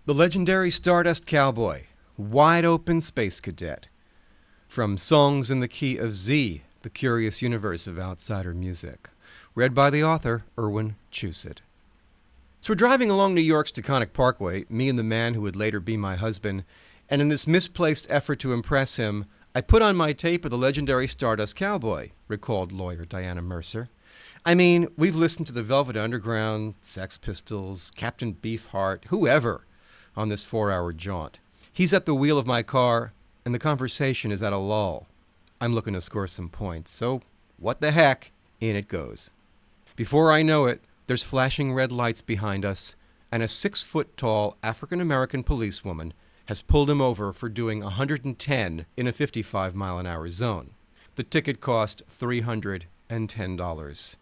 The legendary Stardust Cowboy, Wide Open Space Cadet. From Songs in the Key of Z, The Curious Universe of Outsider Music. Read by the author, Irwin, Chusid. So we're driving along New York's Taconic Parkway, me and the man who would later be my husband, and in this misplaced effort to impress him, I put on my tape of the legendary Stardust Cowboy, recalled lawyer Diana Mercer. I mean, we've listened to the Velvet Underground, Sex Pistols, Captain Beefheart, whoever, on this 4-hour jaunt. He's at the wheel of my car, and the conversation is at a lull. I'm looking to score some points, so what the heck, in it goes. Before I know it, there's flashing red lights behind us, and a 6-foot-tall African-American policewoman has pulled him over for doing 110 in a 55-mile-an-hour zone. The ticket cost $310.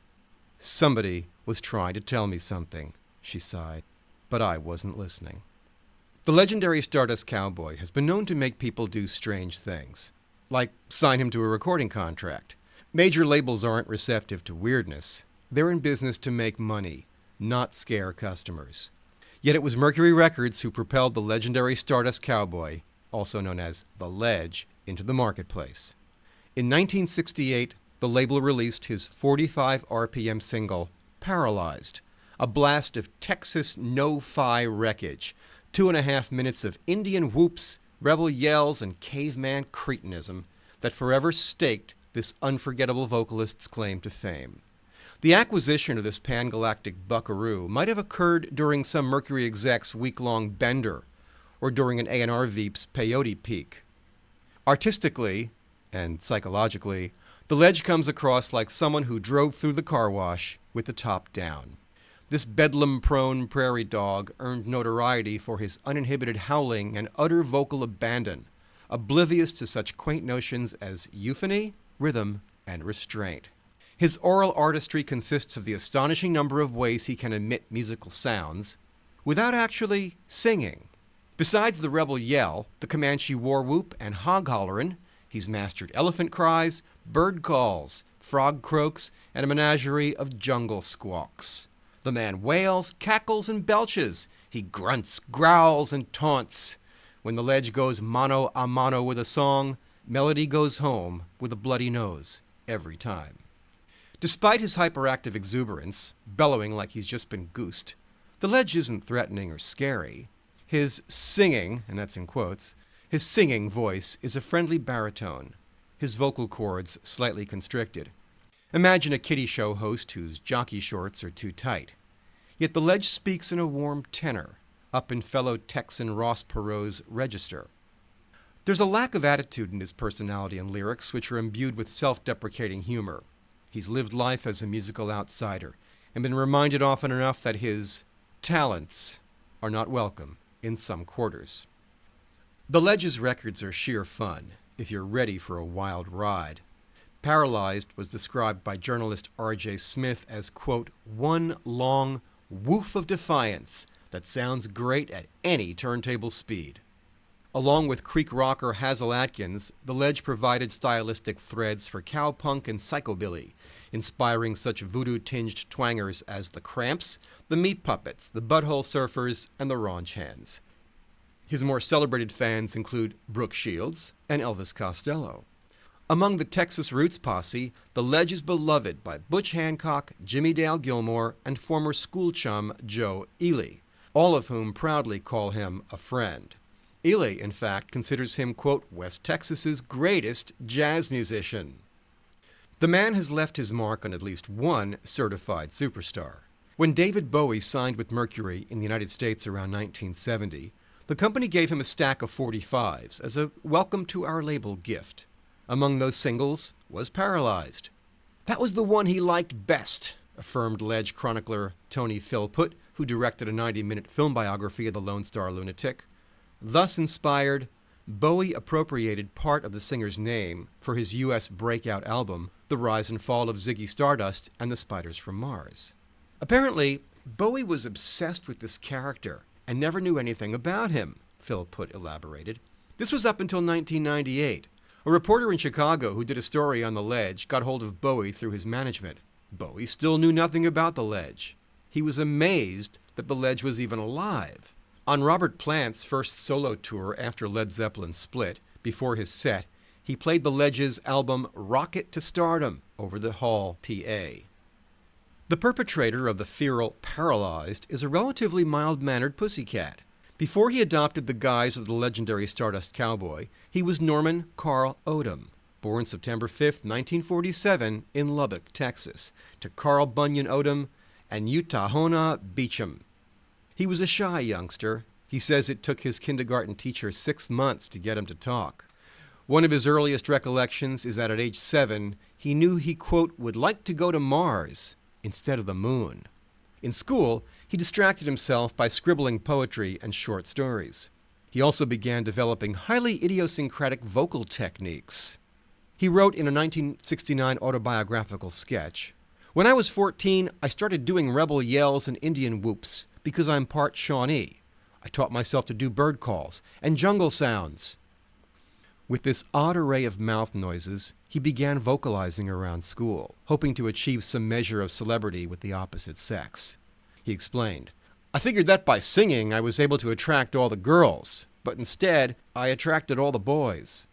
Somebody was trying to tell me something, she sighed, but I wasn't listening. The legendary Stardust Cowboy has been known to make people do strange things, like sign him to a recording contract. Major labels aren't receptive to weirdness. They're in business to make money, not scare customers. Yet it was Mercury Records who propelled the legendary Stardust Cowboy, also known as The Ledge, into the marketplace. In 1968, the label released his 45 RPM single, Paralyzed, a blast of Texas no-fi wreckage, 2.5 minutes of Indian whoops, rebel yells, and caveman cretinism that forever staked this unforgettable vocalist's claim to fame. The acquisition of this pan-galactic buckaroo might have occurred during some Mercury exec's week-long bender, or during an A&R Veep's peyote peak. Artistically, and psychologically, the Ledge comes across like someone who drove through the car wash with the top down. This bedlam-prone prairie dog earned notoriety for his uninhibited howling and utter vocal abandon, oblivious to such quaint notions as euphony, rhythm, and restraint. His oral artistry consists of the astonishing number of ways he can emit musical sounds without actually singing. Besides the rebel yell, the Comanche war whoop, and hog hollerin', he's mastered elephant cries, bird calls, frog croaks, and a menagerie of jungle squawks. The man wails, cackles, and belches. He grunts, growls, and taunts. When the Ledge goes mano a mano with a song, melody goes home with a bloody nose every time. Despite his hyperactive exuberance, bellowing like he's just been goosed, the Ledge isn't threatening or scary. His singing, and that's in quotes, his singing voice is a friendly baritone, his vocal cords slightly constricted. Imagine a kiddie show host whose jockey shorts are too tight. Yet the Ledge speaks in a warm tenor, up in fellow Texan Ross Perot's register. There's a lack of attitude in his personality and lyrics, which are imbued with self-deprecating humor. He's lived life as a musical outsider, and been reminded often enough that his talents are not welcome in some quarters. The Ledge's records are sheer fun, if you're ready for a wild ride. Paralyzed was described by journalist R.J. Smith as, quote, one long woof of defiance that sounds great at any turntable speed. Along with Creek rocker Hazel Atkins, the Ledge provided stylistic threads for cowpunk and psychobilly, inspiring such voodoo-tinged twangers as the Cramps, the Meat Puppets, the Butthole Surfers, and the Raunch Hands. His more celebrated fans include Brooke Shields and Elvis Costello. Among the Texas Roots posse, the Ledge is beloved by Butch Hancock, Jimmy Dale Gilmore, and former school chum Joe Ely, all of whom proudly call him a friend. Ely, in fact, considers him, quote, West Texas's greatest jazz musician. The man has left his mark on at least one certified superstar. When David Bowie signed with Mercury in the United States around 1970, the company gave him a stack of 45s as a welcome to our label gift. Among those singles was Paralyzed. That was the one he liked best, affirmed Ledge chronicler Tony Philpott, who directed a 90-minute film biography of the Lone Star Lunatic. Thus inspired, Bowie appropriated part of the singer's name for his U.S. breakout album, The Rise and Fall of Ziggy Stardust and the Spiders from Mars. Apparently, Bowie was obsessed with this character and never knew anything about him, Philpott elaborated. This was up until 1998. A reporter in Chicago who did a story on the Ledge got hold of Bowie through his management. Bowie still knew nothing about the Ledge. He was amazed that the Ledge was even alive. On Robert Plant's first solo tour after Led Zeppelin split, before his set, he played the Ledge's album Rocket to Stardom over the Hall PA. The perpetrator of the feral Paralyzed is a relatively mild-mannered pussycat. Before he adopted the guise of the legendary Stardust Cowboy, he was Norman Carl Odom, born September 5, 1947, in Lubbock, Texas, to Carl Bunyan Odom and Utahona Beecham. He was a shy youngster. He says it took his kindergarten teacher 6 months to get him to talk. One of his earliest recollections is that at age 7, he knew he, quote, would like to go to Mars instead of the moon. In school, he distracted himself by scribbling poetry and short stories. He also began developing highly idiosyncratic vocal techniques. He wrote in a 1969 autobiographical sketch, "When I was 14, I started doing rebel yells and Indian whoops because I'm part Shawnee. I taught myself to do bird calls and jungle sounds." With this odd array of mouth noises, he began vocalizing around school, hoping to achieve some measure of celebrity with the opposite sex. He explained, "I figured that by singing I was able to attract all the girls, but instead I attracted all the boys."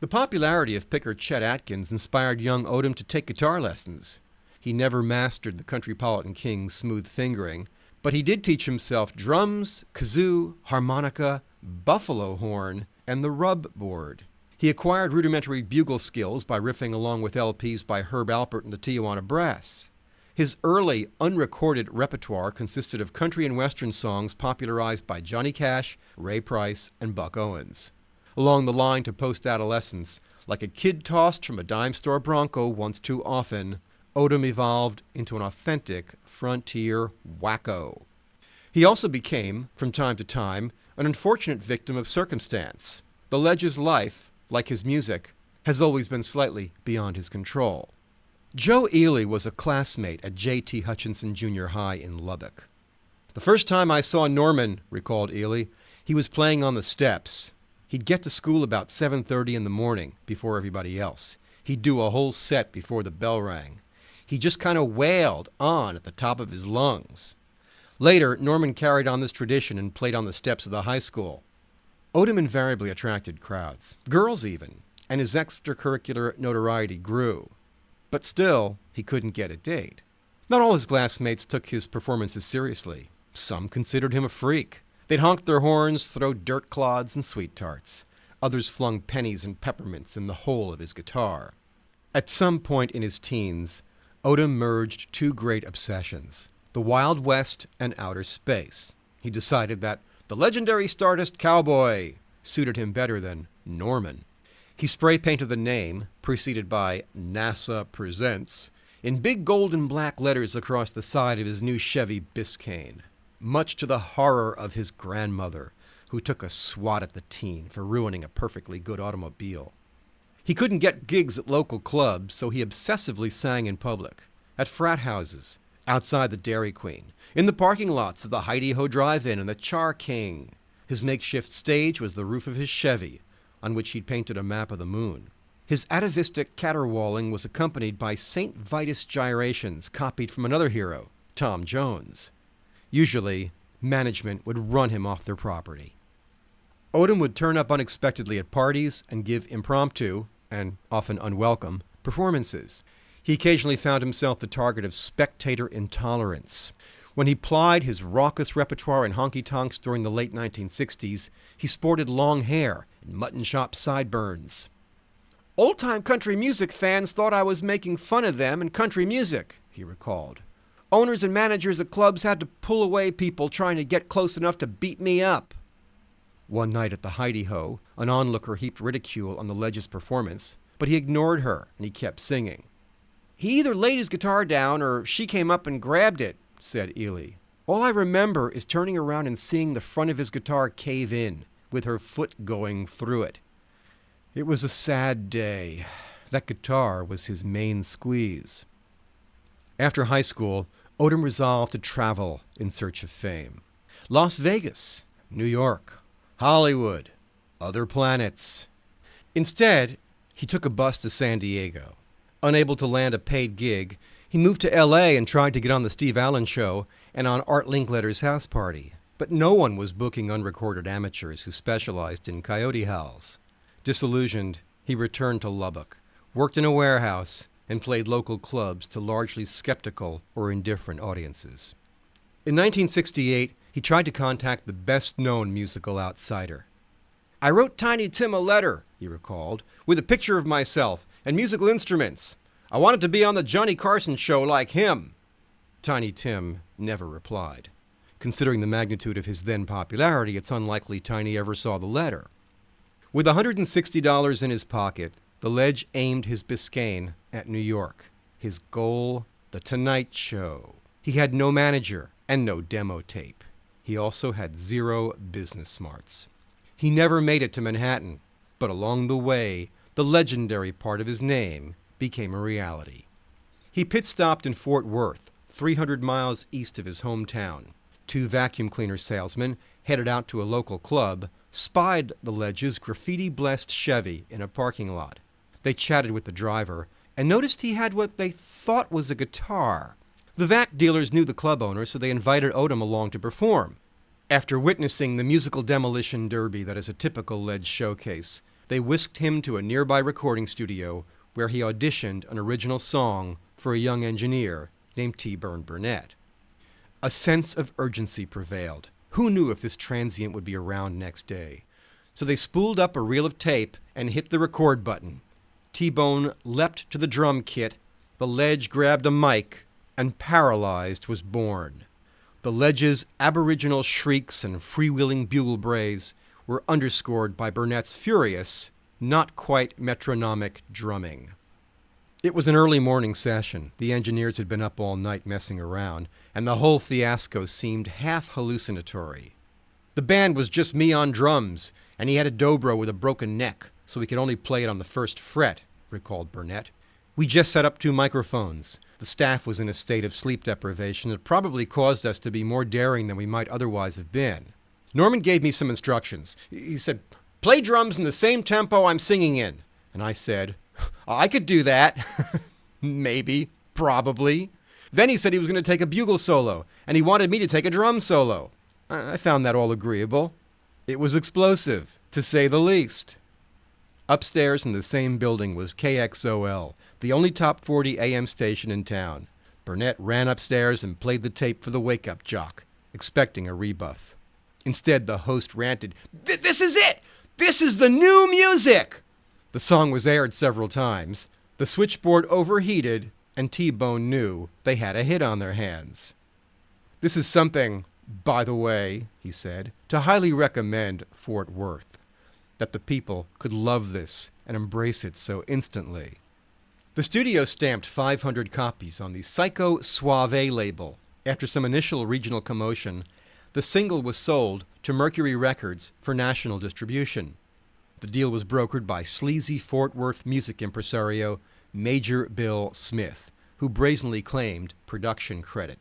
The popularity of picker Chet Atkins inspired young Odom to take guitar lessons. He never mastered the Countrypolitan King's smooth fingering, but he did teach himself drums, kazoo, harmonica, buffalo horn, and the rub board. He acquired rudimentary bugle skills by riffing along with LPs by Herb Alpert and the Tijuana Brass. His early, unrecorded repertoire consisted of country and western songs popularized by Johnny Cash, Ray Price, and Buck Owens. Along the line to post-adolescence, like a kid tossed from a dime store Bronco once too often, Odom evolved into an authentic frontier wacko. He also became, from time to time, an unfortunate victim of circumstance. The Ledge's life, like his music, has always been slightly beyond his control. Joe Ely was a classmate at J.T. Hutchinson Junior High in Lubbock. "The first time I saw Norman," recalled Ely, "he was playing on the steps. He'd get to school about 7:30 in the morning, before everybody else. He'd do a whole set before the bell rang. He just kind of wailed on at the top of his lungs." Later, Norman carried on this tradition and played on the steps of the high school. Odom invariably attracted crowds, girls even, and his extracurricular notoriety grew. But still, he couldn't get a date. Not all his classmates took his performances seriously. Some considered him a freak. They'd honk their horns, throw dirt clods and sweet tarts. Others flung pennies and peppermints in the hole of his guitar. At some point in his teens, Odom merged two great obsessions, the Wild West and outer space. He decided that the legendary Stardust Cowboy suited him better than Norman. He spray-painted the name, preceded by NASA Presents, in big gold and black letters across the side of his new Chevy Biscayne, much to the horror of his grandmother, who took a swat at the teen for ruining a perfectly good automobile. He couldn't get gigs at local clubs, so he obsessively sang in public, at frat houses, outside the Dairy Queen, in the parking lots of the Heidi-Ho Drive-In and the Char King. His makeshift stage was the roof of his Chevy, on which he'd painted a map of the moon. His atavistic caterwauling was accompanied by St. Vitus gyrations copied from another hero, Tom Jones. Usually, management would run him off their property. Odom would turn up unexpectedly at parties and give impromptu, and often unwelcome, performances. He occasionally found himself the target of spectator intolerance. When he plied his raucous repertoire in honky-tonks during the late 1960s, he sported long hair and mutton chop sideburns. "Old-time country music fans thought I was making fun of them and country music," he recalled. "Owners and managers of clubs had to pull away people trying to get close enough to beat me up." One night at the Heidi-Ho, an onlooker heaped ridicule on the Ledge's performance, but he ignored her and he kept singing. "He either laid his guitar down or she came up and grabbed it," said Ely. "All I remember is turning around and seeing the front of his guitar cave in, with her foot going through it. It was a sad day. That guitar was his main squeeze." After high school, Odom resolved to travel in search of fame. Las Vegas, New York, Hollywood, other planets. Instead, he took a bus to San Diego. Unable to land a paid gig, he moved to L.A. and tried to get on The Steve Allen Show and on Art Linkletter's house party. But no one was booking unrecorded amateurs who specialized in coyote howls. Disillusioned, he returned to Lubbock, worked in a warehouse, and played local clubs to largely skeptical or indifferent audiences. In 1968, he tried to contact the best-known musical outsider. "I wrote Tiny Tim a letter," he recalled, "with a picture of myself and musical instruments. I wanted to be on the Johnny Carson show like him." Tiny Tim never replied. Considering the magnitude of his then popularity, it's unlikely Tiny ever saw the letter. With $160 in his pocket, the Ledge aimed his Biscayne at New York. His goal, The Tonight Show. He had no manager and no demo tape. He also had zero business smarts. He never made it to Manhattan, but along the way, the legendary part of his name became a reality. He pit-stopped in Fort Worth, 300 miles east of his hometown. Two vacuum cleaner salesmen, headed out to a local club, spied the Ledge's graffiti-blessed Chevy in a parking lot. They chatted with the driver and noticed he had what they thought was a guitar. The vac dealers knew the club owner, so they invited Odom along to perform. After witnessing the musical demolition derby that is a typical Ledge showcase, they whisked him to a nearby recording studio where he auditioned an original song for a young engineer named T-Bone Burnett. A sense of urgency prevailed. Who knew if this transient would be around next day? So they spooled up a reel of tape and hit the record button. T-Bone leapt to the drum kit, the Ledge grabbed a mic, and Paralyzed was born. The Ledge's aboriginal shrieks and freewheeling bugle brays were underscored by Burnett's furious, not quite metronomic drumming. It was an early morning session. The engineers had been up all night messing around, and the whole fiasco seemed half hallucinatory. "The band was just me on drums, and he had a dobro with a broken neck, so we could only play it on the first fret," recalled Burnett. "We just set up 2 microphones. The staff was in a state of sleep deprivation that probably caused us to be more daring than we might otherwise have been. Norman gave me some instructions. He said, 'Play drums in the same tempo I'm singing in.' And I said, 'I could do that.' Maybe, probably. Then he said he was going to take a bugle solo, and he wanted me to take a drum solo. I found that all agreeable. It was explosive, to say the least." Upstairs in the same building was KXOL, the only top 40 AM station in town. Burnett ran upstairs and played the tape for the wake-up jock, expecting a rebuff. Instead, the host ranted, "This is it! This is the new music!" The song was aired several times. The switchboard overheated, and T-Bone knew they had a hit on their hands. "This is something, by the way," he said, "to highly recommend Fort Worth. That the people could love this and embrace it so instantly." The studio stamped 500 copies on the Psycho Suave label. After some initial regional commotion, the single was sold to Mercury Records for national distribution. The deal was brokered by sleazy Fort Worth music impresario Major Bill Smith, who brazenly claimed production credit.